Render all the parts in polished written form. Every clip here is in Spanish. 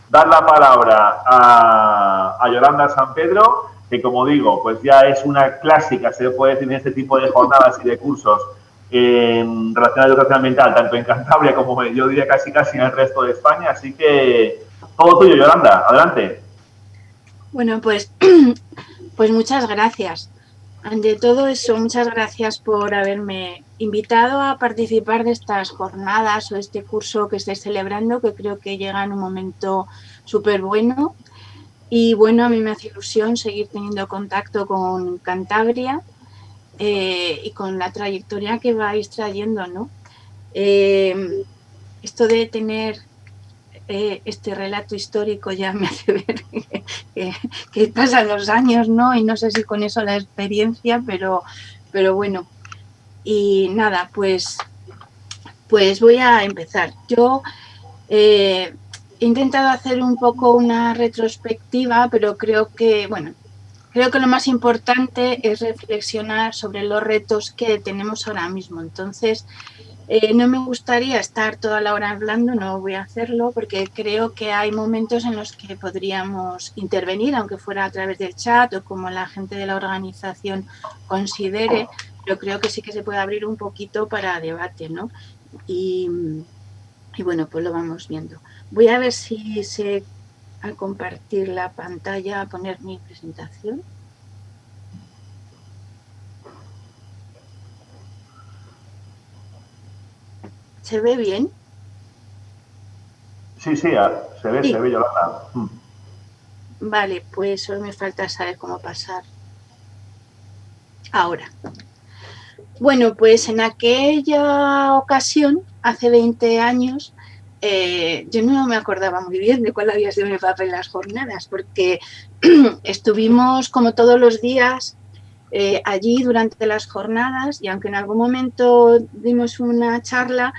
dar la palabra a Yolanda San Pedro, que como digo, pues ya es una clásica, se puede decir, en este tipo de jornadas y de cursos en relación a la educación ambiental, tanto en Cantabria como yo diría casi en el resto de España. Así que todo tuyo, Yolanda, adelante. Bueno, pues, pues muchas gracias. Ante todo eso, muchas gracias por haberme invitado a participar de estas jornadas o este curso que estáis celebrando, que creo que llega en un momento súper bueno. Y bueno, a mí me hace ilusión seguir teniendo contacto con Cantabria y con la trayectoria que vais trayendo, ¿no? Eh, Esto de tener este relato histórico ya me hace ver que, que pasan los años, ¿no? Y no sé si con eso la experiencia, pero bueno. Y nada, pues voy a empezar. Yo he intentado hacer un poco una retrospectiva, pero creo que lo más importante es reflexionar sobre los retos que tenemos ahora mismo. Entonces, no me gustaría estar toda la hora hablando, no voy a hacerlo porque creo que hay momentos en los que podríamos intervenir, aunque fuera a través del chat o como la gente de la organización considere, pero creo que sí que se puede abrir un poquito para debate, ¿no? Y, y bueno, pues lo vamos viendo. Voy a ver si sé al compartir la pantalla, a poner mi presentación. ¿Se ve bien? Sí, sí, se Sí. ve, Yolanda. Vale, pues solo me falta saber cómo pasar ahora. Bueno, pues en aquella ocasión, hace 20 años, yo no me acordaba muy bien de cuál había sido mi papel en las jornadas, porque estuvimos como todos los días allí durante las jornadas y aunque en algún momento dimos una charla,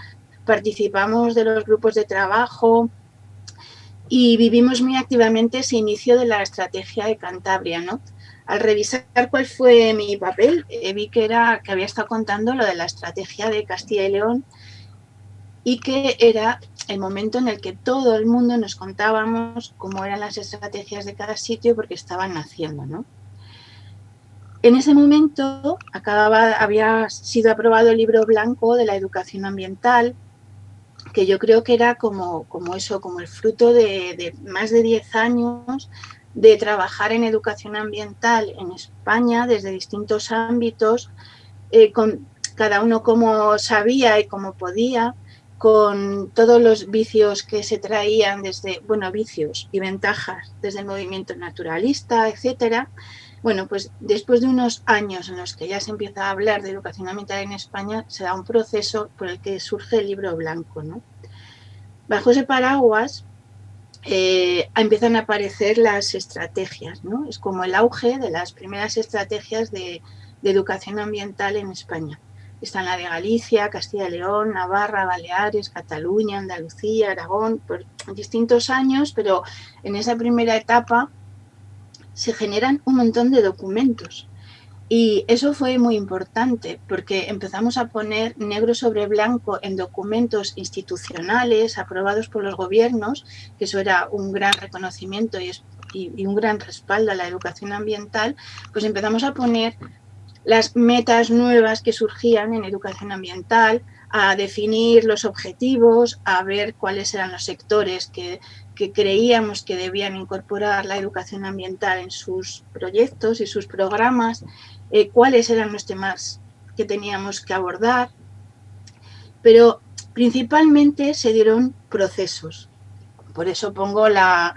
participamos de los grupos de trabajo y vivimos muy activamente ese inicio de la estrategia de Cantabria, ¿no? Al revisar cuál fue mi papel, vi que había estado contando lo de la estrategia de Castilla y León y que era el momento en el que todo el mundo nos contábamos cómo eran las estrategias de cada sitio porque estaban naciendo, ¿no? En ese momento había sido aprobado el libro blanco de la educación ambiental, que yo creo que era como el fruto de más de 10 años de trabajar en educación ambiental en España desde distintos ámbitos, con cada uno como sabía y como podía, con todos los vicios que se traían desde, bueno, vicios y ventajas desde el movimiento naturalista, etcétera. Bueno, pues después de unos años en los que ya se empieza a hablar de educación ambiental en España, se da un proceso por el que surge el libro blanco, ¿no? Bajo ese paraguas empiezan a aparecer las estrategias, ¿no? Es como el auge de las primeras estrategias de educación ambiental en España. Están la de Galicia, Castilla y León, Navarra, Baleares, Cataluña, Andalucía, Aragón, por distintos años, pero en esa primera etapa se generan un montón de documentos. Y eso fue muy importante porque empezamos a poner negro sobre blanco en documentos institucionales aprobados por los gobiernos, que eso era un gran reconocimiento y un gran respaldo a la educación ambiental, pues empezamos a poner las metas nuevas que surgían en educación ambiental, a definir los objetivos, a ver cuáles eran los sectores que creíamos que debían incorporar la educación ambiental en sus proyectos y sus programas, cuáles eran los temas que teníamos que abordar, pero principalmente se dieron procesos. Por eso pongo la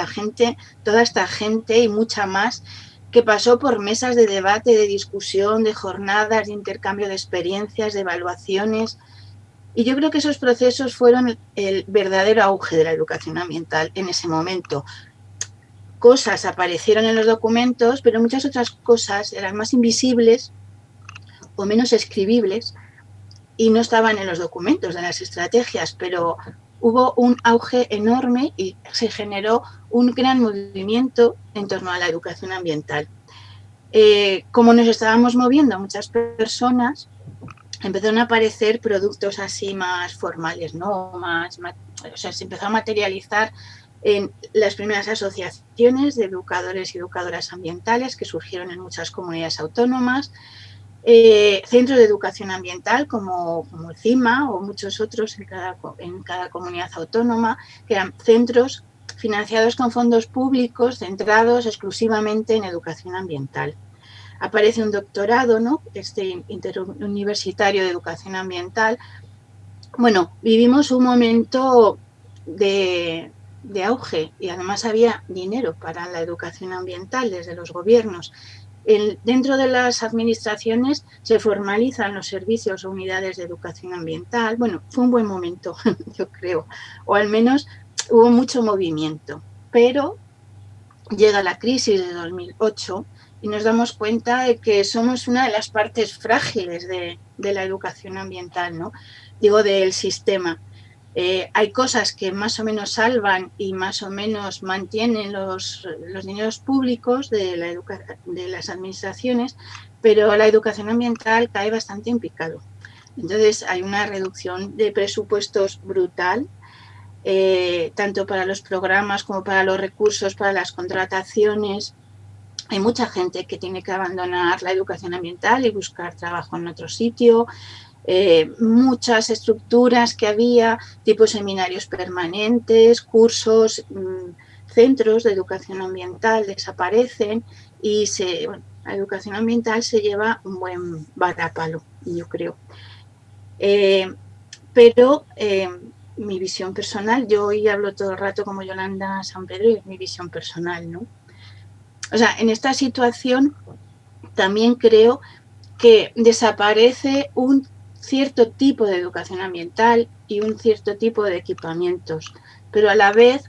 gente, toda esta gente y mucha más que pasó por mesas de debate, de discusión, de jornadas, de intercambio de experiencias, de evaluaciones. Y yo creo que esos procesos fueron el verdadero auge de la educación ambiental en ese momento. Cosas aparecieron en los documentos, pero muchas otras cosas eran más invisibles o menos escribibles y no estaban en los documentos de las estrategias, pero hubo un auge enorme y se generó un gran movimiento en torno a la educación ambiental. Como nos estábamos moviendo muchas personas, empezaron a aparecer productos así más formales, ¿no? O sea, se empezó a materializar en las primeras asociaciones de educadores y educadoras ambientales que surgieron en muchas comunidades autónomas, centros de educación ambiental como el CIMA o muchos otros en cada comunidad autónoma, que eran centros financiados con fondos públicos centrados exclusivamente en educación ambiental. Aparece un doctorado, ¿no? Interuniversitario de educación ambiental. Bueno, vivimos un momento de auge y además había dinero para la educación ambiental desde los gobiernos. Dentro de las administraciones se formalizan los servicios o unidades de educación ambiental. Bueno, fue un buen momento, yo creo, o al menos hubo mucho movimiento. Pero llega la crisis de 2008 y nos damos cuenta de que somos una de las partes frágiles de la educación ambiental, ¿no? Digo, del sistema. Hay cosas que más o menos salvan y más o menos mantienen los dineros públicos de las administraciones, pero la educación ambiental cae bastante en picado. Entonces hay una reducción de presupuestos brutal, tanto para los programas como para los recursos, para las contrataciones. Hay mucha gente que tiene que abandonar la educación ambiental y buscar trabajo en otro sitio. Muchas estructuras que había, tipo seminarios permanentes, cursos, centros de educación ambiental desaparecen y la educación ambiental se lleva un buen varapalo, yo creo. Pero mi visión personal, yo hoy hablo todo el rato como Yolanda San Pedro y es mi visión personal, ¿no? O sea, en esta situación también creo que desaparece un cierto tipo de educación ambiental y un cierto tipo de equipamientos, pero a la vez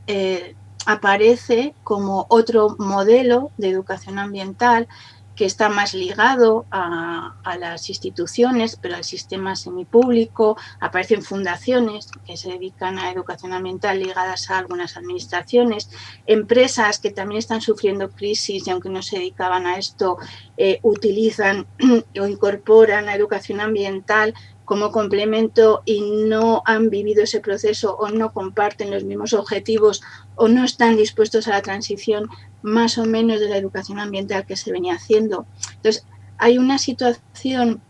aparece como otro modelo de educación ambiental que está más ligado a las instituciones, pero al sistema semipúblico. Aparecen fundaciones que se dedican a educación ambiental ligadas a algunas administraciones, empresas que también están sufriendo crisis y aunque no se dedicaban a esto, utilizan o incorporan la educación ambiental como complemento y no han vivido ese proceso o no comparten los mismos objetivos o no están dispuestos a la transición más o menos de la educación ambiental que se venía haciendo. Entonces, hay una situación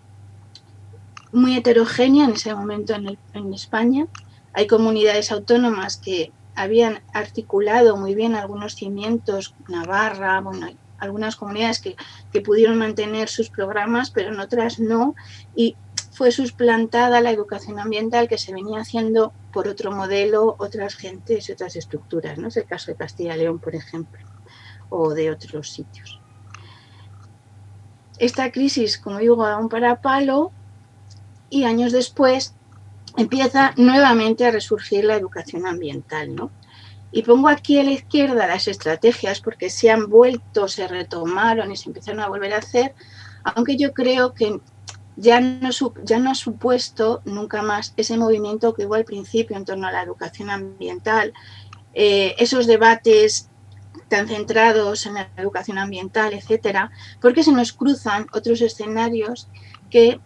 muy heterogénea en ese momento en España. Hay comunidades autónomas que habían articulado muy bien algunos cimientos, Navarra, bueno, hay algunas comunidades que pudieron mantener sus programas, pero en otras no, y fue suplantada la educación ambiental que se venía haciendo por otro modelo, otras gentes y otras estructuras, ¿no? Es el caso de Castilla y León, por ejemplo, o de otros sitios. Esta crisis, como digo, da un parapalo y años después empieza nuevamente a resurgir la educación ambiental, ¿no? Y pongo aquí a la izquierda las estrategias porque se han vuelto, se retomaron y se empezaron a volver a hacer, aunque yo creo que ya no ha supuesto nunca más ese movimiento que hubo al principio en torno a la educación ambiental, esos debates tan centrados en la educación ambiental, etcétera, porque se nos cruzan otros escenarios que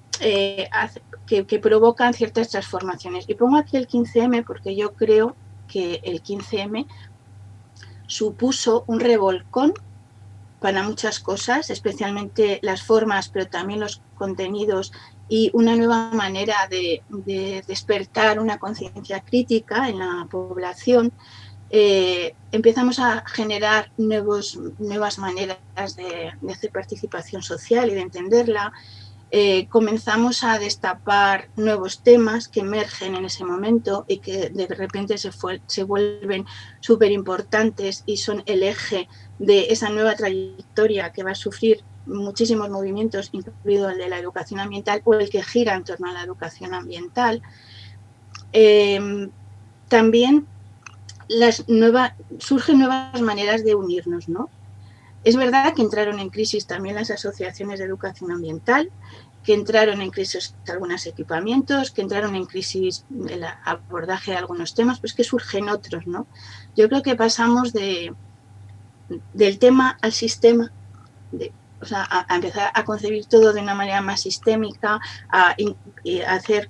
provocan ciertas transformaciones. Y pongo aquí el 15M porque yo creo que el 15M supuso un revolcón para muchas cosas, especialmente las formas, pero también los contenidos y una nueva manera de despertar una conciencia crítica en la población. Empezamos a generar nuevas maneras de hacer participación social y de entenderla. Comenzamos a destapar nuevos temas que emergen en ese momento y que de repente se vuelven súper importantes y son el eje de esa nueva trayectoria que va a sufrir muchísimos movimientos, incluido el de la educación ambiental o el que gira en torno a la educación ambiental. También surgen nuevas maneras de unirnos, ¿no? Es verdad que entraron en crisis también las asociaciones de educación ambiental, que entraron en crisis algunos equipamientos, que entraron en crisis el abordaje de algunos temas, pues que surgen otros, ¿no? Yo creo que pasamos del tema al sistema, o sea, a empezar a concebir todo de una manera más sistémica, a hacer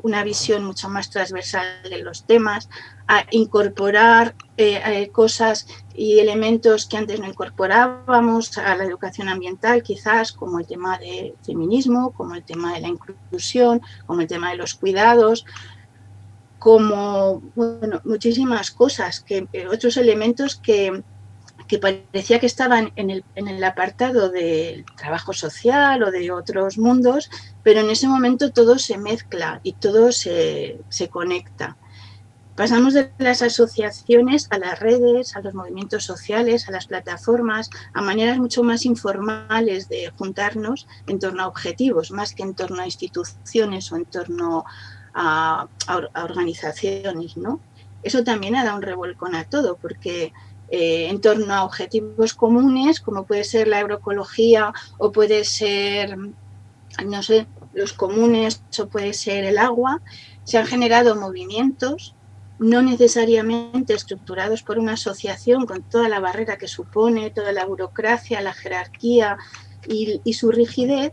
una visión mucho más transversal de los temas, a incorporar cosas y elementos que antes no incorporábamos a la educación ambiental, quizás como el tema del feminismo, como el tema de la inclusión, como el tema de los cuidados, como bueno, muchísimas cosas, otros elementos que parecía que estaban en el apartado del trabajo social o de otros mundos, pero en ese momento todo se mezcla y todo se conecta. Pasamos de las asociaciones a las redes, a los movimientos sociales, a las plataformas, a maneras mucho más informales de juntarnos en torno a objetivos, más que en torno a instituciones o en torno a organizaciones, ¿no? Eso también ha dado un revolcón a todo, porque en torno a objetivos comunes, como puede ser la agroecología o puede ser, no sé, los comunes o puede ser el agua, se han generado movimientos no necesariamente estructurados por una asociación con toda la barrera que supone, toda la burocracia, la jerarquía y su rigidez,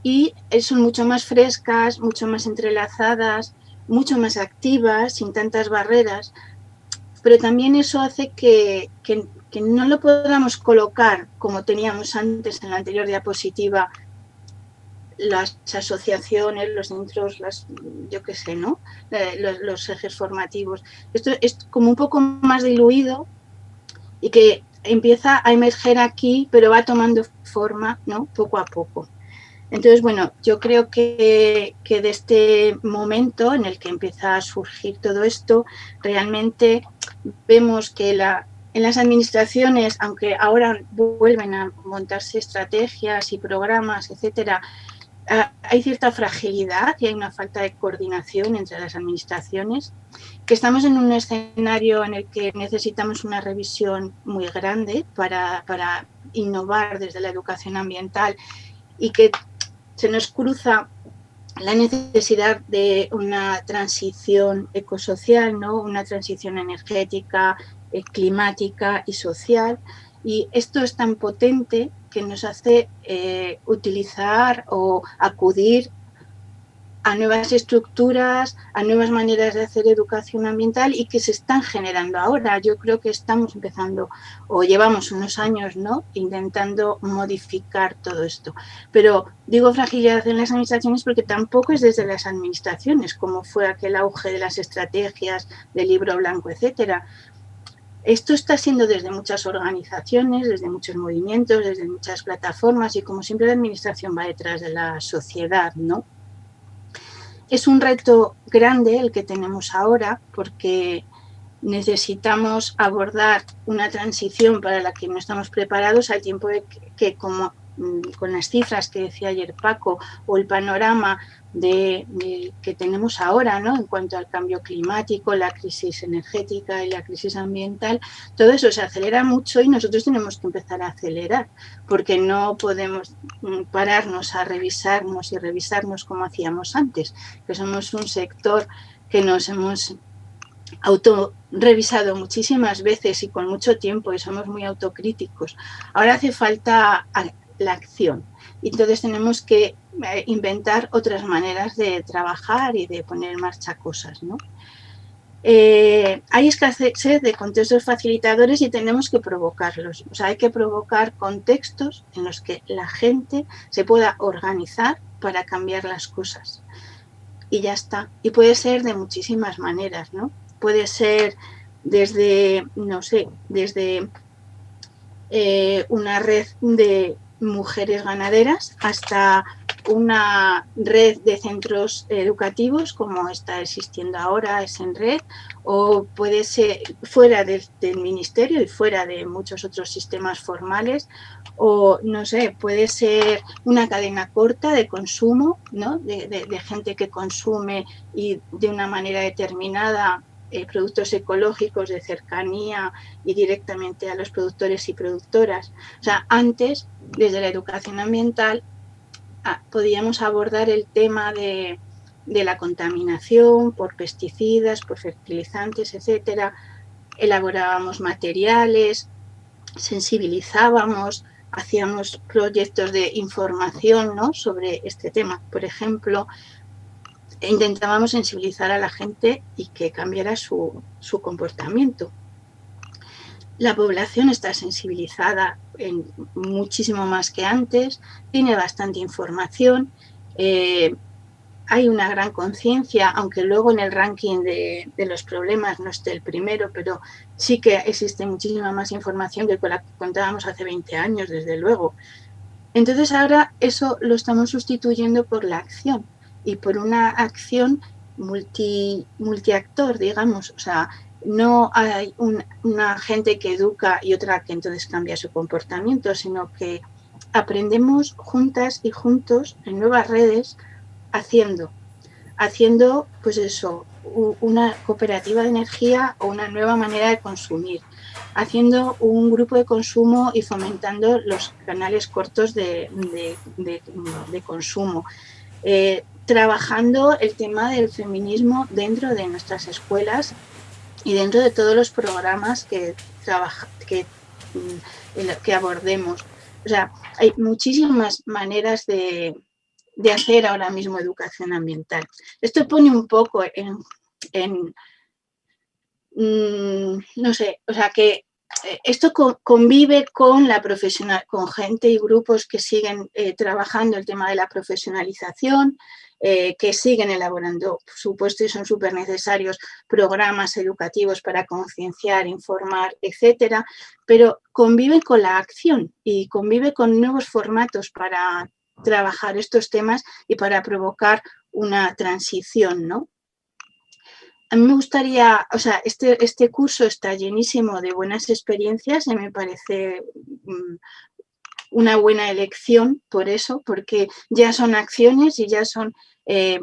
y son mucho más frescas, mucho más entrelazadas, mucho más activas, sin tantas barreras, pero también eso hace que no lo podamos colocar como teníamos antes en la anterior diapositiva, las asociaciones, los centros, yo qué sé, ¿no? Los ejes formativos. Esto es como un poco más diluido y que empieza a emerger aquí, pero va tomando forma, ¿no? Poco a poco. Entonces, bueno, yo creo que de este momento en el que empieza a surgir todo esto, realmente vemos que en las administraciones, aunque ahora vuelven a montarse estrategias y programas, etcétera, hay cierta fragilidad y hay una falta de coordinación entre las administraciones, que estamos en un escenario en el que necesitamos una revisión muy grande para innovar desde la educación ambiental y que se nos cruza la necesidad de una transición ecosocial, ¿no? Una transición energética, climática y social. Y esto es tan potente que nos hace utilizar o acudir a nuevas estructuras, a nuevas maneras de hacer educación ambiental y que se están generando ahora. Yo creo que estamos empezando o llevamos unos años, ¿no?, intentando modificar todo esto. Pero digo fragilidad en las administraciones porque tampoco es desde las administraciones, como fue aquel auge de las estrategias del libro blanco, etcétera. Esto está siendo desde muchas organizaciones, desde muchos movimientos, desde muchas plataformas y como siempre la administración va detrás de la sociedad, ¿no? Es un reto grande el que tenemos ahora porque necesitamos abordar una transición para la que no estamos preparados al tiempo de que como con las cifras que decía ayer Paco o el panorama que tenemos ahora, ¿no?, en cuanto al cambio climático, la crisis energética y la crisis ambiental, todo eso se acelera mucho y nosotros tenemos que empezar a acelerar porque no podemos pararnos a revisarnos y revisarnos como hacíamos antes, que somos un sector que nos hemos autorrevisado muchísimas veces y con mucho tiempo y somos muy autocríticos. Ahora hace falta la acción y entonces tenemos que inventar otras maneras de trabajar y de poner en marcha cosas, ¿no? Hay escasez de contextos facilitadores y tenemos que provocarlos. O sea, hay que provocar contextos en los que la gente se pueda organizar para cambiar las cosas. Y ya está. Y puede ser de muchísimas maneras, ¿no? Puede ser desde, no sé, desde una red de mujeres ganaderas hasta una red de centros educativos como está existiendo ahora, es en red, o puede ser fuera del ministerio y fuera de muchos otros sistemas formales, o no sé, puede ser una cadena corta de consumo, ¿no?, de gente que consume y de una manera determinada productos ecológicos de cercanía y directamente a los productores y productoras. O sea, antes, desde la educación ambiental, podíamos abordar el tema de la contaminación por pesticidas, por fertilizantes, etcétera. Elaborábamos materiales, sensibilizábamos, hacíamos proyectos de información, ¿no?, sobre este tema, por ejemplo. Intentábamos sensibilizar a la gente y que cambiara su comportamiento. La población está sensibilizada muchísimo más que antes, tiene bastante información, hay una gran conciencia, aunque luego en el ranking de los problemas no esté el primero, pero sí que existe muchísima más información que con la que contábamos hace 20 años, desde luego. Entonces ahora eso lo estamos sustituyendo por la acción y por una acción multiactor, digamos, o sea, no hay una gente que educa y otra que entonces cambia su comportamiento, sino que aprendemos juntas y juntos en nuevas redes haciendo, pues eso, una cooperativa de energía o una nueva manera de consumir, haciendo un grupo de consumo y fomentando los canales cortos de consumo, trabajando el tema del feminismo dentro de nuestras escuelas y dentro de todos los programas que abordemos. O sea, hay muchísimas maneras de hacer ahora mismo educación ambiental. Esto pone un poco no sé, o sea, que esto convive con con gente y grupos que siguen trabajando el tema de la profesionalización, que siguen elaborando, por supuesto, y son súper necesarios programas educativos para concienciar, informar, etcétera, pero convive con la acción y convive con nuevos formatos para trabajar estos temas y para provocar una transición, ¿no? A mí me gustaría, o sea, este curso está llenísimo de buenas experiencias y me parece una buena elección por eso, porque ya son acciones y ya son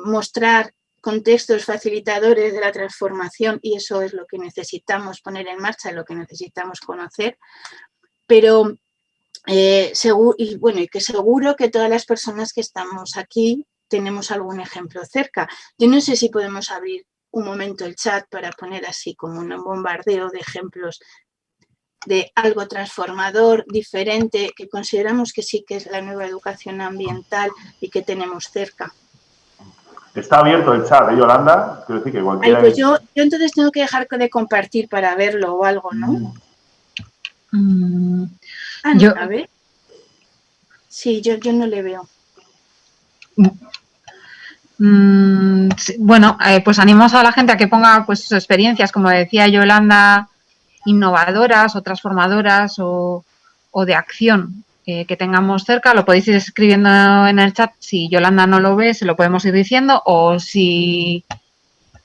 mostrar contextos facilitadores de la transformación y eso es lo que necesitamos poner en marcha, lo que necesitamos conocer, pero y que seguro que todas las personas que estamos aquí tenemos algún ejemplo cerca. Yo no sé si podemos abrir un momento el chat para poner así como un bombardeo de ejemplos de algo transformador, diferente, que consideramos que sí que es la nueva educación ambiental y que tenemos cerca. Está abierto el chat, Yolanda. Quiero decir que cualquiera... Pues yo entonces tengo que dejar de compartir para verlo o algo, ¿no? No, a ver. Sí, yo no le veo. Bueno, pues animamos a la gente a que ponga pues sus experiencias, como decía Yolanda, innovadoras o transformadoras o de acción que tengamos cerca. Lo podéis ir escribiendo en el chat. Si Yolanda no lo ve, se lo podemos ir diciendo, o si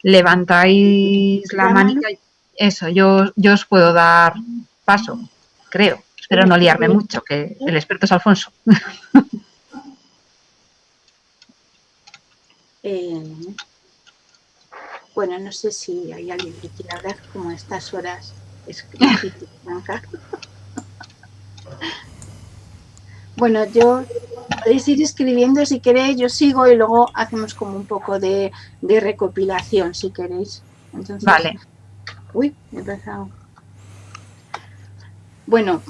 levantáis la manita, eso, yo os puedo dar paso, creo. Espero no liarme mucho, que el experto es Alfonso. Bueno, no sé si hay alguien que quiera hablar, como a estas horas es difícil arrancar. Bueno, podéis ir escribiendo si queréis, yo sigo y luego hacemos como un poco de recopilación, si queréis. Entonces, vale. Uy, me he pasado. Bueno,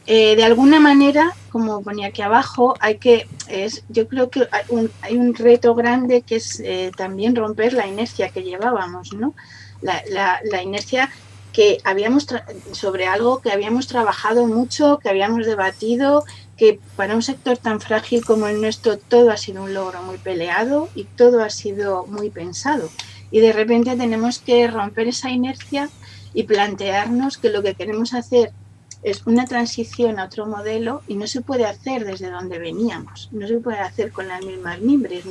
de alguna manera, como ponía aquí abajo, yo creo que hay un reto grande que es también romper la inercia que llevábamos, ¿no? La inercia que sobre algo que habíamos trabajado mucho, que habíamos debatido, que para un sector tan frágil como el nuestro todo ha sido un logro muy peleado y todo ha sido muy pensado. Y de repente tenemos que romper esa inercia y plantearnos que lo que queremos hacer es una transición a otro modelo y no se puede hacer desde donde veníamos, no se puede hacer con las mismas mimbres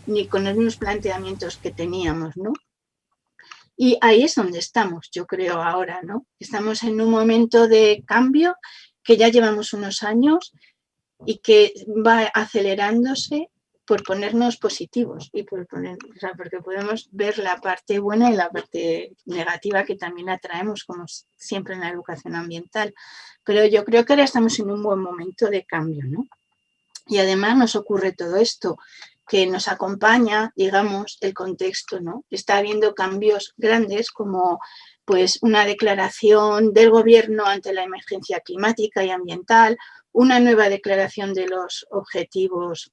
ni con los mismos planteamientos que teníamos, ¿no? Y ahí es donde estamos, yo creo, ahora, ¿no? Estamos en un momento de cambio que ya llevamos unos años y que va acelerándose por ponernos positivos y porque podemos ver la parte buena y la parte negativa que también atraemos, como siempre en la educación ambiental. Pero yo creo que ahora estamos en un buen momento de cambio, ¿no? Y además nos ocurre todo esto, que nos acompaña, digamos, el contexto, ¿no? Está habiendo cambios grandes como pues una declaración del gobierno ante la emergencia climática y ambiental, una nueva declaración de los objetivos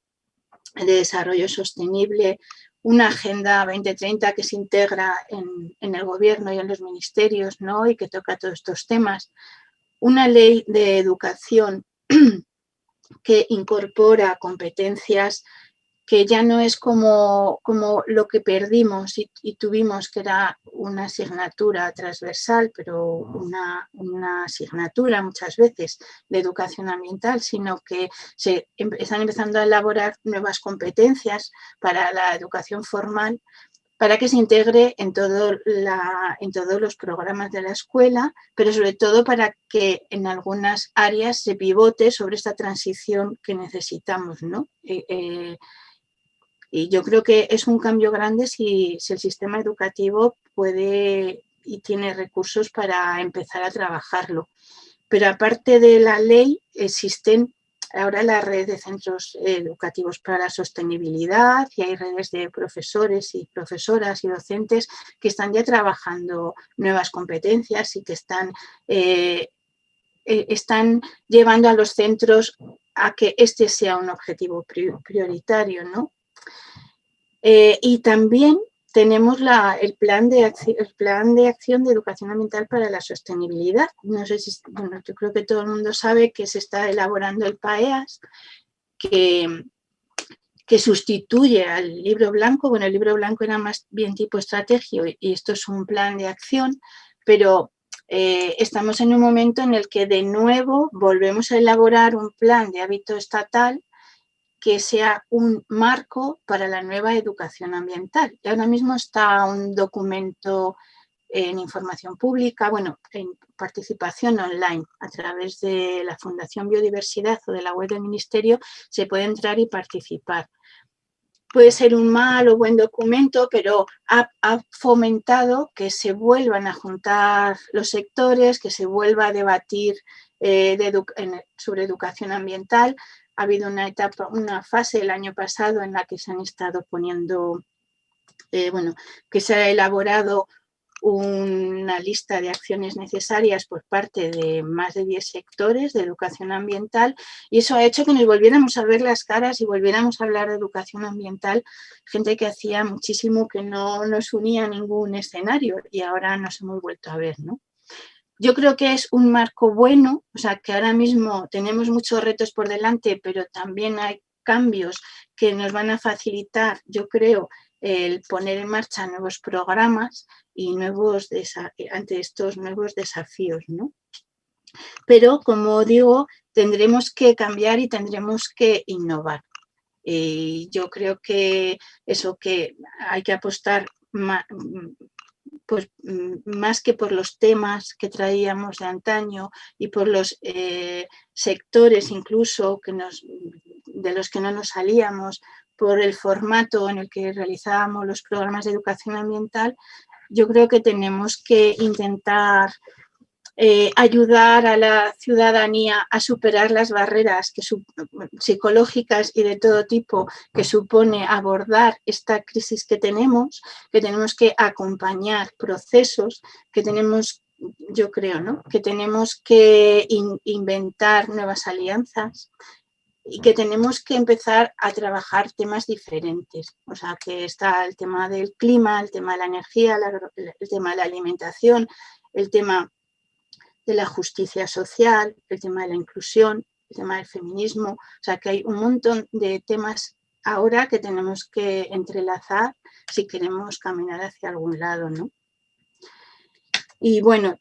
de desarrollo sostenible, una agenda 2030 que se integra en el gobierno y en los ministerios, ¿no? Y que toca todos estos temas. una ley de educación que incorpora competencias que ya no es como lo que perdimos y tuvimos, que era una asignatura transversal, pero una asignatura muchas veces de educación ambiental, sino que se están empezando a elaborar nuevas competencias para la educación formal, para que se integre en todos los programas de la escuela, pero sobre todo para que en algunas áreas se pivote sobre esta transición que necesitamos, ¿no? Y yo creo que es un cambio grande si el sistema educativo puede y tiene recursos para empezar a trabajarlo. Pero aparte de la ley, existen ahora la red de centros educativos para la sostenibilidad, y hay redes de profesores y profesoras y docentes que están ya trabajando nuevas competencias y que están llevando a los centros a que este sea un objetivo prioritario, ¿no? Y también tenemos el plan de acción de educación ambiental para la sostenibilidad. No sé si, bueno, yo creo que todo el mundo sabe que se está elaborando el PAEAS, que sustituye al libro blanco. Bueno, el libro blanco era más bien tipo estrategio y esto es un plan de acción, pero estamos en un momento en el que de nuevo volvemos a elaborar un plan de hábito estatal que sea un marco para la nueva educación ambiental. Y ahora mismo está un documento en información pública, bueno, en participación online a través de la Fundación Biodiversidad o de la web del Ministerio, se puede entrar y participar. Puede ser un mal o buen documento, pero ha fomentado que se vuelvan a juntar los sectores, que se vuelva a debatir sobre educación ambiental. Ha habido una fase el año pasado en la que se han estado poniendo, que se ha elaborado una lista de acciones necesarias por parte de más de 10 sectores de educación ambiental, y eso ha hecho que nos volviéramos a ver las caras y volviéramos a hablar de educación ambiental, gente que hacía muchísimo que no nos unía a ningún escenario y ahora nos hemos vuelto a ver, ¿no? Yo creo que es un marco bueno, o sea, que ahora mismo tenemos muchos retos por delante, pero también hay cambios que nos van a facilitar, yo creo, el poner en marcha nuevos programas y ante estos nuevos desafíos, ¿no? Pero, como digo, tendremos que cambiar y tendremos que innovar. Yo creo que eso, que hay que apostar pues más que por los temas que traíamos de antaño y por los sectores incluso de los que no nos salíamos, por el formato en el que realizábamos los programas de educación ambiental, yo creo que tenemos que intentar ayudar a la ciudadanía a superar las barreras psicológicas y de todo tipo que supone abordar esta crisis que tenemos que acompañar procesos, que tenemos, yo creo, ¿no?, que tenemos que inventar nuevas alianzas y que tenemos que empezar a trabajar temas diferentes. O sea, que está el tema del clima, el tema de la energía, el tema de la alimentación, el tema de la justicia social, el tema de la inclusión, el tema del feminismo. O sea, que hay un montón de temas ahora que tenemos que entrelazar si queremos caminar hacia algún lado, ¿no? Y bueno,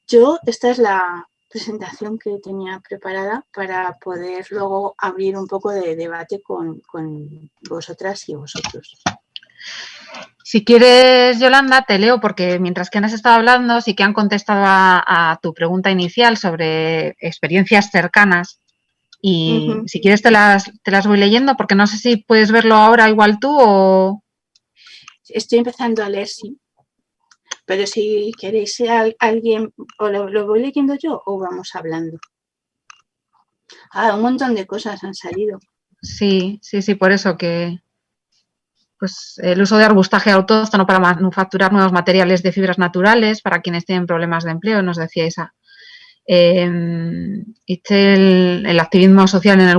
esta es la presentación que tenía preparada para poder luego abrir un poco de debate con vosotras y vosotros. Si quieres, Yolanda, te leo, porque mientras que han estado hablando, sí que han contestado a tu pregunta inicial sobre experiencias cercanas. Y si quieres te las voy leyendo, porque no sé si puedes verlo ahora igual tú o... Estoy empezando a leer, sí. Pero si queréis alguien, o lo voy leyendo yo o vamos hablando. Un montón de cosas han salido. Sí, por eso que... Pues el uso de arbustaje autóctono para manufacturar nuevos materiales de fibras naturales para quienes tienen problemas de empleo, nos decía Isa. El activismo social en el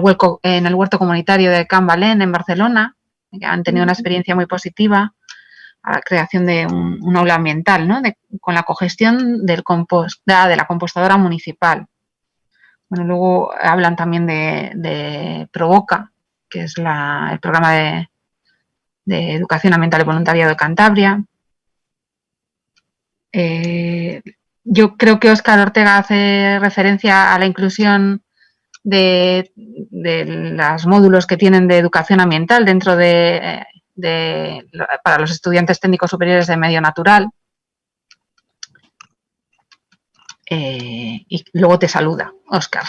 huerto comunitario de Can Valén, en Barcelona, que han tenido una experiencia muy positiva a la creación de un aula ambiental, ¿no?, con la cogestión de la compostadora municipal. Bueno, luego hablan también de Provoca, que es el programa de educación ambiental y voluntariado de Cantabria. Yo creo que Óscar Ortega hace referencia a la inclusión de los módulos que tienen de educación ambiental dentro para los estudiantes técnicos superiores de medio natural. Y luego te saluda, Óscar.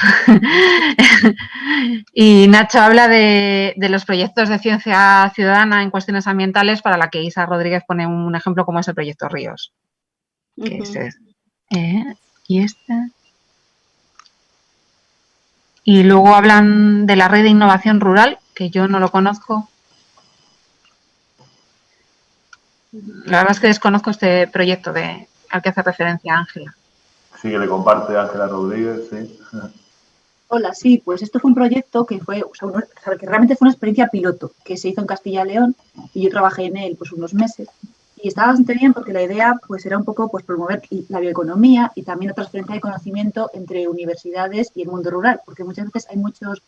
Y Nacho habla de los proyectos de ciencia ciudadana en cuestiones ambientales, para la que Isa Rodríguez pone un ejemplo como es el proyecto Ríos. Que y este. Y luego hablan de la red de innovación rural, que yo no lo conozco. La verdad es que desconozco este proyecto al que hace referencia Ángela. Sí, que le comparte Ángela Rodríguez, sí. Hola, sí, pues esto fue un proyecto que fue, que realmente fue una experiencia piloto, que se hizo en Castilla y León, y yo trabajé en él pues unos meses. Y estaba bastante bien porque la idea pues era un poco pues promover la bioeconomía y también la transferencia de conocimiento entre universidades y el mundo rural, porque muchas veces hay muchas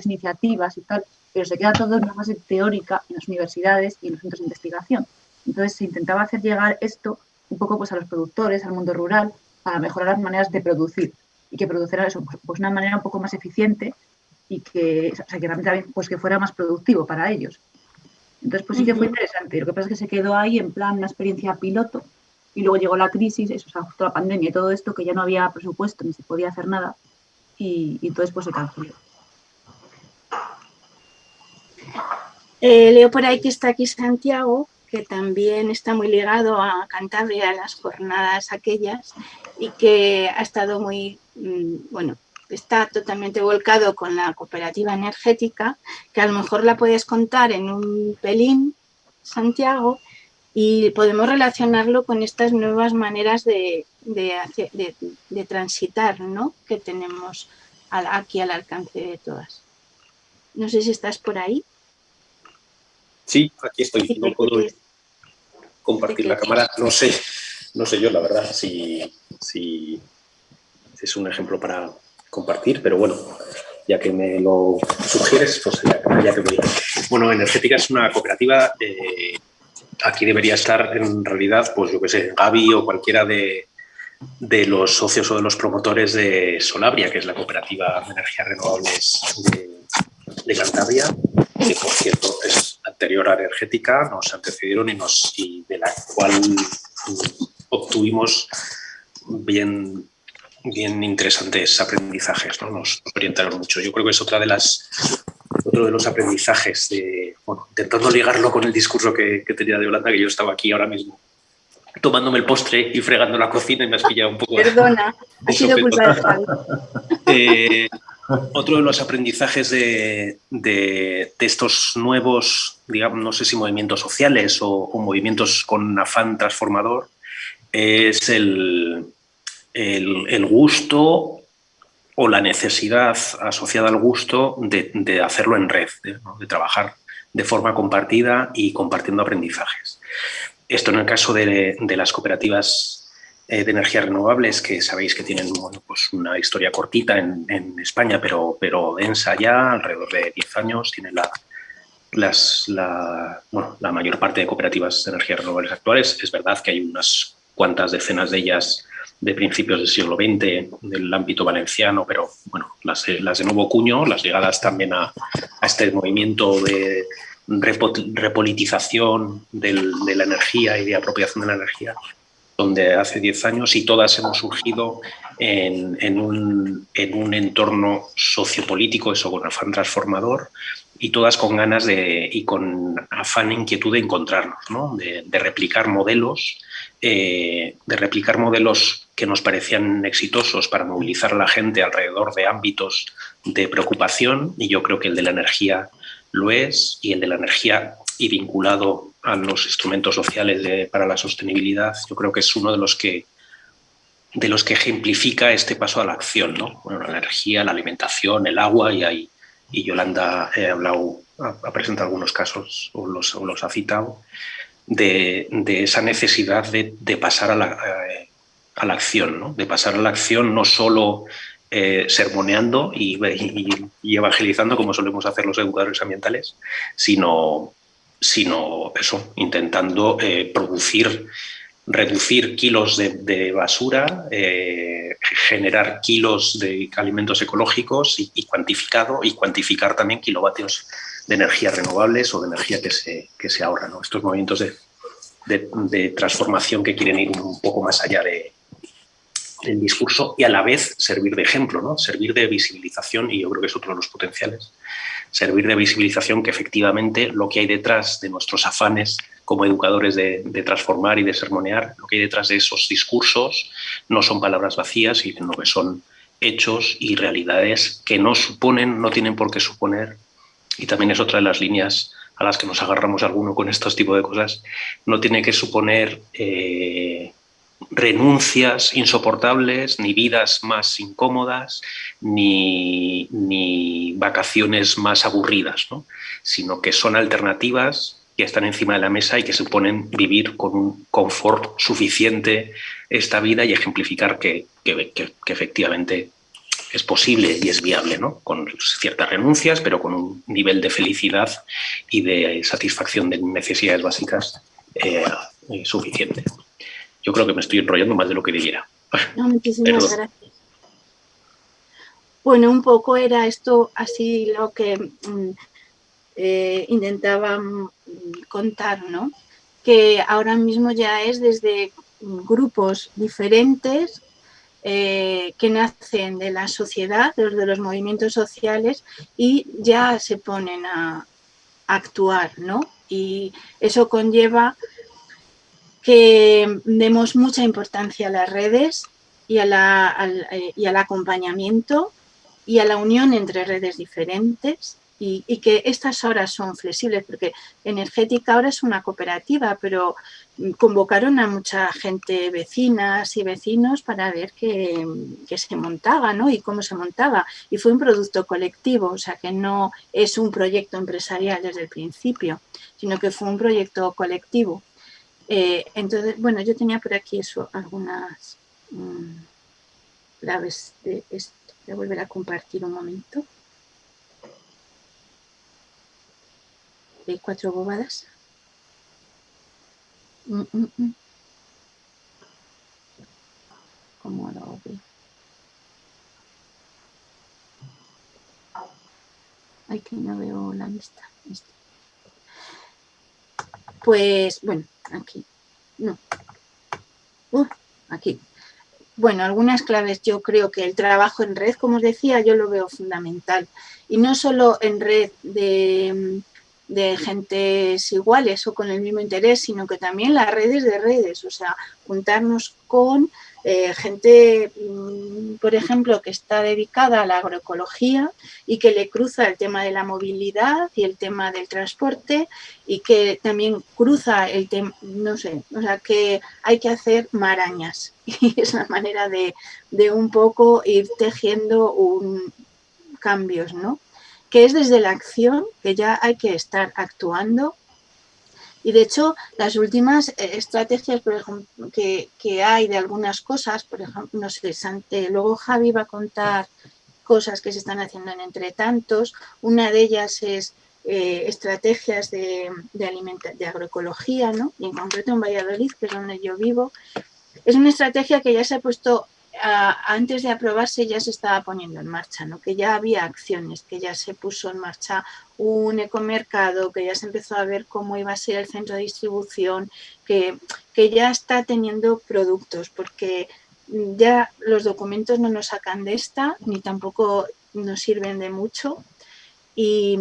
iniciativas y tal, pero se queda todo en una fase teórica en las universidades y en los centros de investigación. Entonces se intentaba hacer llegar esto un poco pues a los productores, al mundo rural, para mejorar las maneras de producir y que produjeran eso pues una manera un poco más eficiente y que realmente pues que fuera más productivo para ellos. Entonces, pues sí que fue interesante. Lo que pasa es que se quedó ahí en plan una experiencia piloto y luego llegó la crisis, justo la pandemia y todo esto, que ya no había presupuesto ni se podía hacer nada y entonces pues se canceló. Leo por ahí que está aquí Santiago, que también está muy ligado a Cantabria, a las jornadas aquellas, y que ha estado muy, está totalmente volcado con la cooperativa energética, que a lo mejor la puedes contar en un pelín, Santiago, y podemos relacionarlo con estas nuevas maneras de transitar, ¿no?, que tenemos aquí al alcance de todas. No sé si estás por ahí. Sí, aquí estoy. No puedo compartir la cámara. No sé yo, la verdad, si es un ejemplo para compartir, pero bueno, ya que me lo sugieres, pues ya te voy. Bueno, Energética es una cooperativa. Aquí debería estar, en realidad, pues yo qué sé, Gaby o cualquiera de los socios o de los promotores de Solabria, que es la cooperativa de energías renovables de Cantabria, que por cierto es anterior a Energética, nos antecedieron y de la cual obtuvimos bien interesantes aprendizajes, ¿no? Nos orientaron mucho. Yo creo que es otro de los aprendizajes, intentando ligarlo con el discurso que tenía de Yolanda, que yo estaba aquí ahora mismo tomándome el postre y fregando la cocina y me has pillado un poco. Perdona, ha sido culpa de Javi. Otro de los aprendizajes de estos nuevos, digamos, no sé si movimientos sociales o movimientos con afán transformador, es el gusto o la necesidad asociada al gusto de hacerlo en red, de trabajar de forma compartida y compartiendo aprendizajes. Esto en el caso de las cooperativas de energías renovables, que sabéis que tienen pues una historia cortita en España, pero densa ya, alrededor de 10 años. Tiene la mayor parte de cooperativas de energías renovables actuales. Es verdad que hay unas cuantas decenas de ellas de principios del siglo XX del ámbito valenciano, pero bueno, las de nuevo cuño, las ligadas también a este movimiento de repolitización de la energía y de apropiación de la energía, donde hace 10 años, y todas hemos surgido en un entorno sociopolítico, eso, con afán transformador, y todas con ganas y con afán e inquietud de encontrarnos, ¿no? de replicar modelos, que nos parecían exitosos para movilizar a la gente alrededor de ámbitos de preocupación, y yo creo que el de la energía lo es, y el de la energía y vinculado a los instrumentos sociales para la sostenibilidad, yo creo que es uno de los que ejemplifica este paso a la acción, ¿no? Bueno, la energía, la alimentación, el agua, y Yolanda ha presentado algunos casos o los ha citado, de esa necesidad de pasar a la acción, ¿no? De pasar a la acción no solo sermoneando y evangelizando como solemos hacer los educadores ambientales, sino eso, intentando reducir kilos de basura, generar kilos de alimentos ecológicos y cuantificar también kilovatios de energías renovables o de energía que se ahorra, ¿no? Estos movimientos de transformación que quieren ir un poco más allá del discurso y a la vez servir de ejemplo, ¿no? Servir de visibilización, y yo creo que es otro de los potenciales, servir de visibilización que efectivamente lo que hay detrás de nuestros afanes como educadores de transformar y de sermonear, lo que hay detrás de esos discursos no son palabras vacías, sino que son hechos y realidades que no tienen por qué suponer, y también es otra de las líneas a las que nos agarramos alguno con estos tipos de cosas, no tiene que suponer renuncias insoportables, ni vidas más incómodas, ni vacaciones más aburridas, ¿no? Sino que son alternativas que están encima de la mesa y que suponen vivir con un confort suficiente esta vida y ejemplificar que efectivamente es posible y es viable, ¿no? Con ciertas renuncias, pero con un nivel de felicidad y de satisfacción de necesidades básicas suficiente. Yo creo que me estoy enrollando más de lo que debiera. No, muchísimas gracias. Bueno, un poco era esto así lo que intentaba contar, ¿no? Que ahora mismo ya es desde grupos diferentes que nacen de la sociedad, de los movimientos sociales, y ya se ponen a actuar, ¿no? Y eso conlleva que demos mucha importancia a las redes y al acompañamiento y a la unión entre redes diferentes, y que estas horas son flexibles, porque Energética ahora es una cooperativa, pero convocaron a mucha gente, vecinas y vecinos, para ver qué se montaba, ¿no? Y cómo se montaba. Y fue un producto colectivo, o sea que no es un proyecto empresarial desde el principio, sino que fue un proyecto colectivo. Entonces, bueno, yo tenía por aquí eso, algunas claves de esto. Voy a volver a compartir un momento. 4 bobadas. ¿Cómo lo veo? Ay, que no veo la lista. Pues, bueno, aquí. No. Aquí. Bueno, algunas claves. Yo creo que el trabajo en red, como os decía, yo lo veo fundamental. Y no solo en red de gentes iguales o con el mismo interés, sino que también las redes de redes, o sea, juntarnos con gente, por ejemplo, que está dedicada a la agroecología y que le cruza el tema de la movilidad y el tema del transporte, y que también cruza el tema, no sé, o sea, que hay que hacer marañas, y es una manera de un poco ir tejiendo cambios, ¿no? Que es desde la acción, que ya hay que estar actuando. Y de hecho, las últimas estrategias, por ejemplo, que hay de algunas cosas, por ejemplo, no sé, luego Javi va a contar cosas que se están haciendo en Entretantos. Una de ellas es estrategias de agroecología, ¿no? Y en concreto en Valladolid, que es donde yo vivo. Es una estrategia que ya se ha puesto, antes de aprobarse ya se estaba poniendo en marcha, ¿no? Que ya había acciones, que ya se puso en marcha un ecomercado, que ya se empezó a ver cómo iba a ser el centro de distribución, que ya está teniendo productos, porque ya los documentos no nos sacan de esta, ni tampoco nos sirven de mucho, y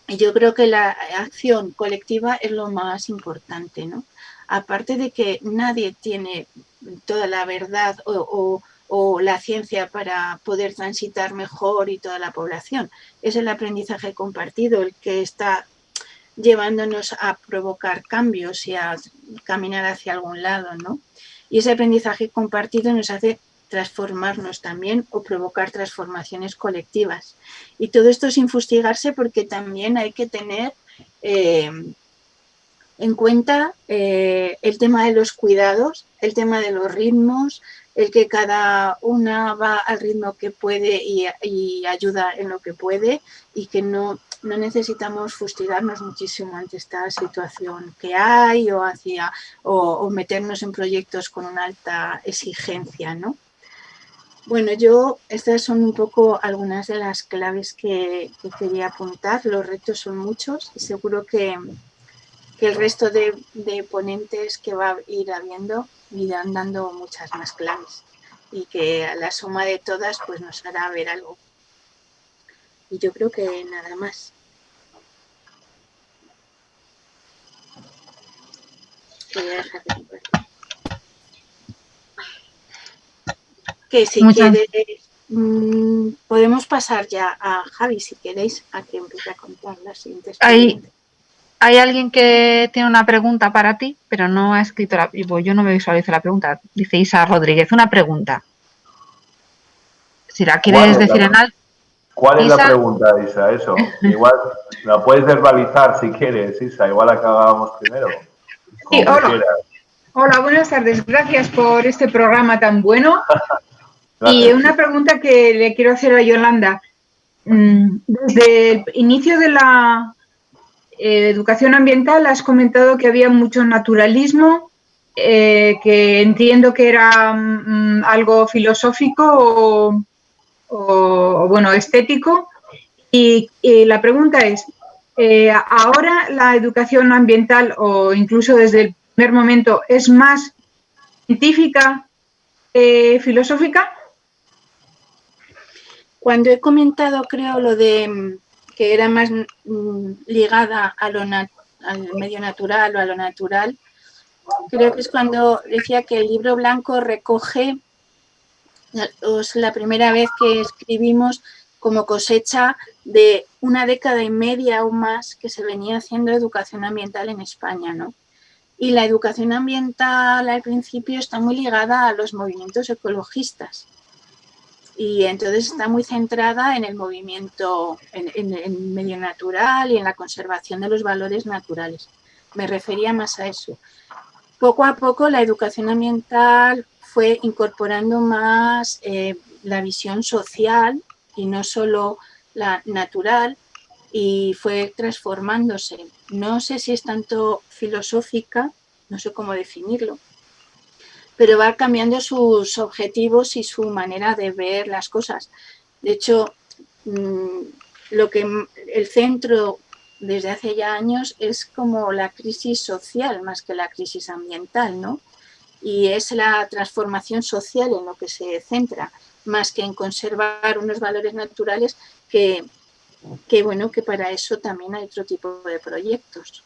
yo creo que la acción colectiva es lo más importante, ¿no? Aparte de que nadie tiene toda la verdad o la ciencia para poder transitar mejor, y toda la población. Es el aprendizaje compartido el que está llevándonos a provocar cambios y a caminar hacia algún lado, ¿no? Y ese aprendizaje compartido nos hace transformarnos también o provocar transformaciones colectivas. Y todo esto sin fustigarse, porque también hay que tener en cuenta el tema de los cuidados, el tema de los ritmos, el que cada una va al ritmo que puede y ayuda en lo que puede, y que no necesitamos fustigarnos muchísimo ante esta situación que hay o meternos en proyectos con una alta exigencia, ¿no? Bueno, estas son un poco algunas de las claves que quería apuntar. Los retos son muchos y seguro que el resto de ponentes que va a ir habiendo irán dando muchas más claves, y que a la suma de todas pues nos hará ver algo. Y yo creo que nada más. Voy a dejar de compartir. Que si quieres, podemos pasar ya a Javi, si queréis, a que empiece a contar las siguientes preguntas. Hay alguien que tiene una pregunta para ti, pero no ha escrito yo no me visualizo la pregunta. Dice Isa Rodríguez, una pregunta. Si la quieres decir en alto. ¿Cuál es la pregunta, Isa? Eso. Igual la puedes verbalizar si quieres, Isa. Igual acabamos primero. Sí, hola, buenas tardes. Gracias por este programa tan bueno. Y una pregunta que le quiero hacer a Yolanda. Desde el inicio de la educación ambiental has comentado que había mucho naturalismo, que entiendo que era algo filosófico o bueno, estético. Y la pregunta es, ¿ahora la educación ambiental, o incluso desde el primer momento, es más científica, filosófica? Cuando he comentado, creo, lo de que era más ligada al medio natural o a lo natural, creo que es cuando decía que el libro blanco recoge la primera vez que escribimos como cosecha de una década y media o más que se venía haciendo educación ambiental en España, ¿no? Y la educación ambiental al principio está muy ligada a los movimientos ecologistas. Y entonces está muy centrada en el movimiento, en el medio natural y en la conservación de los valores naturales. Me refería más a eso. Poco a poco la educación ambiental fue incorporando más la visión social y no solo la natural, y fue transformándose. No sé si es tanto filosófica, no sé cómo definirlo, pero va cambiando sus objetivos y su manera de ver las cosas. De hecho, el centro desde hace ya años es como la crisis social más que la crisis ambiental, ¿no? Y es la transformación social en lo que se centra, más que en conservar unos valores naturales que bueno, que para eso también hay otro tipo de proyectos.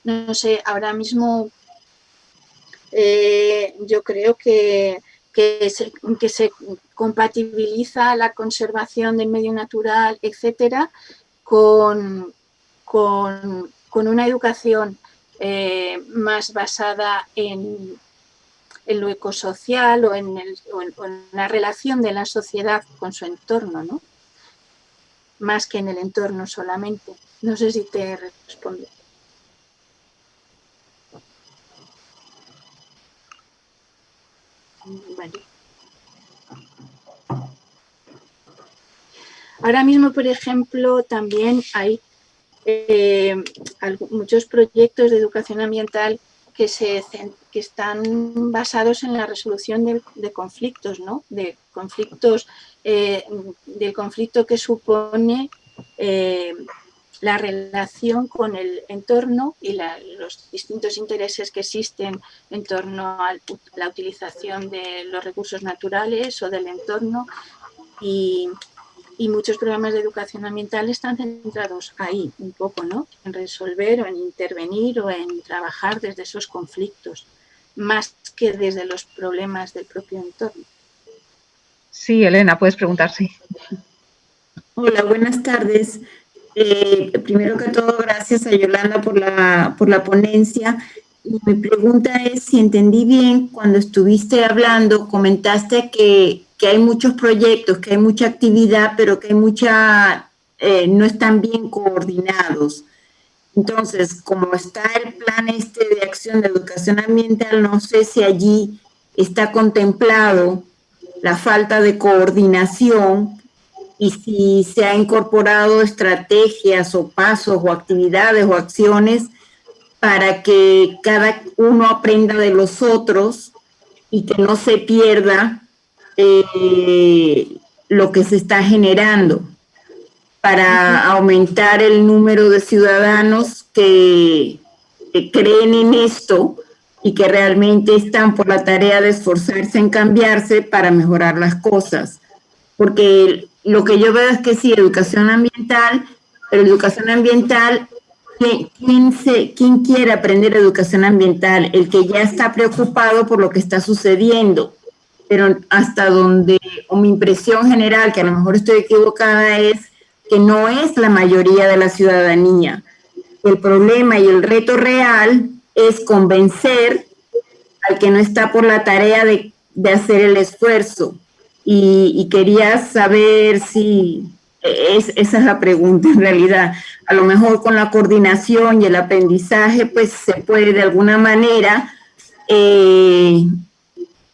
No sé, ahora mismo yo creo que se compatibiliza la conservación del medio natural, etcétera, con una educación más basada en lo ecosocial o en la relación de la sociedad con su entorno, ¿no? Más que en el entorno solamente. No sé si te respondo. Vale. Ahora mismo, por ejemplo, también hay muchos proyectos de educación ambiental que están basados en la resolución de conflictos, ¿no? De conflictos, del conflicto que supone la relación con el entorno y los distintos intereses que existen en torno a la utilización de los recursos naturales o del entorno, y muchos programas de educación ambiental están centrados ahí un poco, ¿no? En resolver o en intervenir o en trabajar desde esos conflictos, más que desde los problemas del propio entorno. Sí, Elena, puedes preguntar, sí. Hola, buenas tardes. Primero que todo, gracias a Yolanda por la ponencia. Y mi pregunta es, si entendí bien, cuando estuviste hablando, comentaste que hay muchos proyectos, que hay mucha actividad, pero que hay no están bien coordinados. Entonces, como está el plan de acción de educación ambiental, no sé si allí está contemplado la falta de coordinación y si se ha incorporado estrategias o pasos o actividades o acciones para que cada uno aprenda de los otros y que no se pierda lo que se está generando, para aumentar el número de ciudadanos que creen en esto y que realmente están por la tarea de esforzarse en cambiarse para mejorar las cosas. Porque lo que yo veo es que sí, educación ambiental, pero educación ambiental, ¿quién quiere aprender educación ambiental? El que ya está preocupado por lo que está sucediendo. Pero hasta donde, o mi impresión general, que a lo mejor estoy equivocada, es que no es la mayoría de la ciudadanía. El problema y el reto real es convencer al que no está por la tarea de hacer el esfuerzo. Y quería saber si, esa es la pregunta en realidad, a lo mejor con la coordinación y el aprendizaje, pues se puede de alguna manera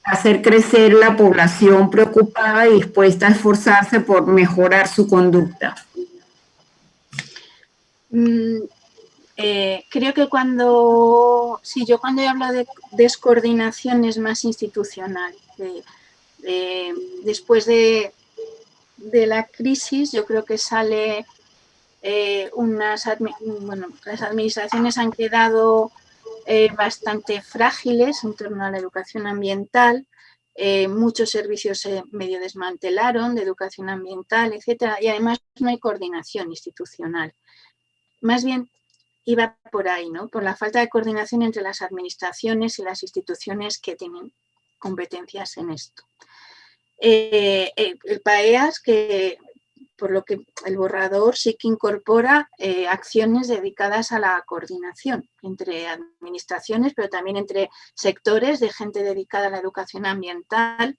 hacer crecer la población preocupada y dispuesta a esforzarse por mejorar su conducta. Creo que cuando yo hablo de descoordinación es más institucional. Después de la crisis, yo creo que sale las administraciones han quedado bastante frágiles en torno a la educación ambiental. Muchos servicios se medio desmantelaron de educación ambiental, etcétera, y además no hay coordinación institucional. Más bien iba por ahí, ¿no? Por la falta de coordinación entre las administraciones y las instituciones que tienen competencias en esto. El PAEAS, que por lo que el borrador sí que incorpora acciones dedicadas a la coordinación entre administraciones, pero también entre sectores de gente dedicada a la educación ambiental.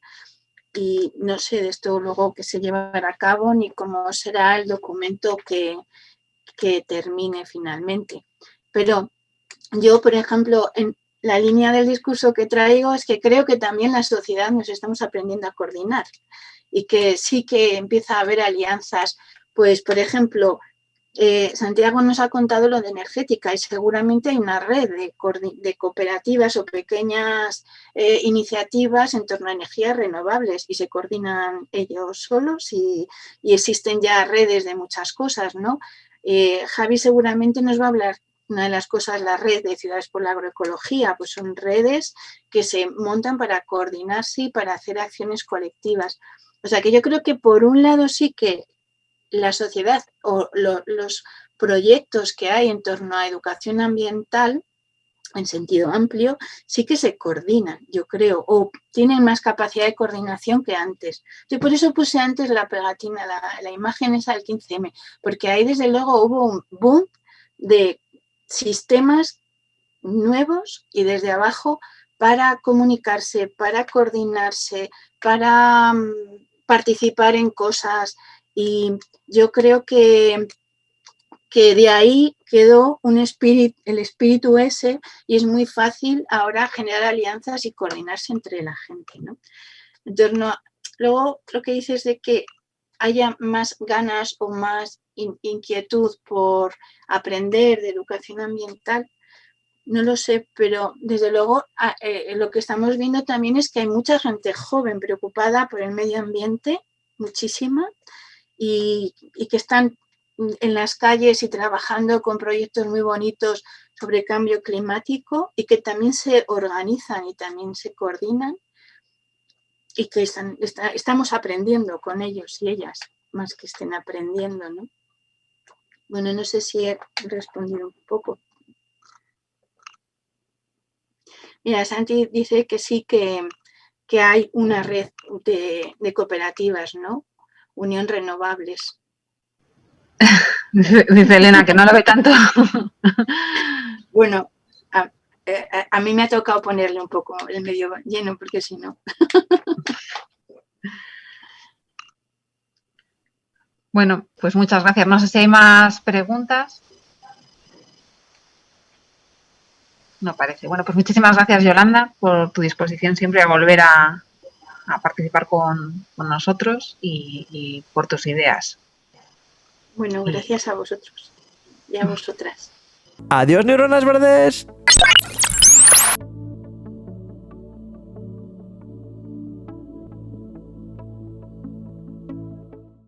Y no sé de esto luego que se llevará a cabo ni cómo será el documento que termine finalmente. Pero yo, por ejemplo, en la línea del discurso que traigo es que creo que también la sociedad nos estamos aprendiendo a coordinar y que sí que empieza a haber alianzas. Pues, por ejemplo, Santiago nos ha contado lo de energética y seguramente hay una red de cooperativas o pequeñas iniciativas en torno a energías renovables y se coordinan ellos solos y existen ya redes de muchas cosas, ¿no? Javi seguramente nos va a hablar. Una de las cosas, la red de Ciudades por la Agroecología, pues son redes que se montan para coordinarse y para hacer acciones colectivas. O sea que yo creo que por un lado sí que la sociedad o los proyectos que hay en torno a educación ambiental en sentido amplio sí que se coordinan, yo creo, o tienen más capacidad de coordinación que antes. Yo por eso puse antes la pegatina, la imagen esa del 15M, porque ahí desde luego hubo un boom de sistemas nuevos y desde abajo para comunicarse, para coordinarse, para participar en cosas. Y yo creo que de ahí quedó el espíritu ese y es muy fácil ahora generar alianzas y coordinarse entre la gente, ¿no? Entonces, luego lo que dices de que haya más ganas o más inquietud por aprender de educación ambiental, no lo sé, pero desde luego lo que estamos viendo también es que hay mucha gente joven preocupada por el medio ambiente, muchísima, y que están en las calles y trabajando con proyectos muy bonitos sobre cambio climático y que también se organizan y también se coordinan y que estamos aprendiendo con ellos y ellas, más que estén aprendiendo, ¿no? Bueno, no sé si he respondido un poco. Mira, Santi dice que sí que hay una red de cooperativas, ¿no? Unión Renovables. Dice Elena que no lo ve tanto. Bueno, a mí me ha tocado ponerle un poco el medio lleno, porque si no. Bueno, pues muchas gracias. No sé si hay más preguntas. no parece. Bueno, pues muchísimas gracias, Yolanda, por tu disposición siempre a volver a participar con nosotros y por tus ideas. Bueno, gracias a vosotros y a vosotras. Adiós, neuronas verdes.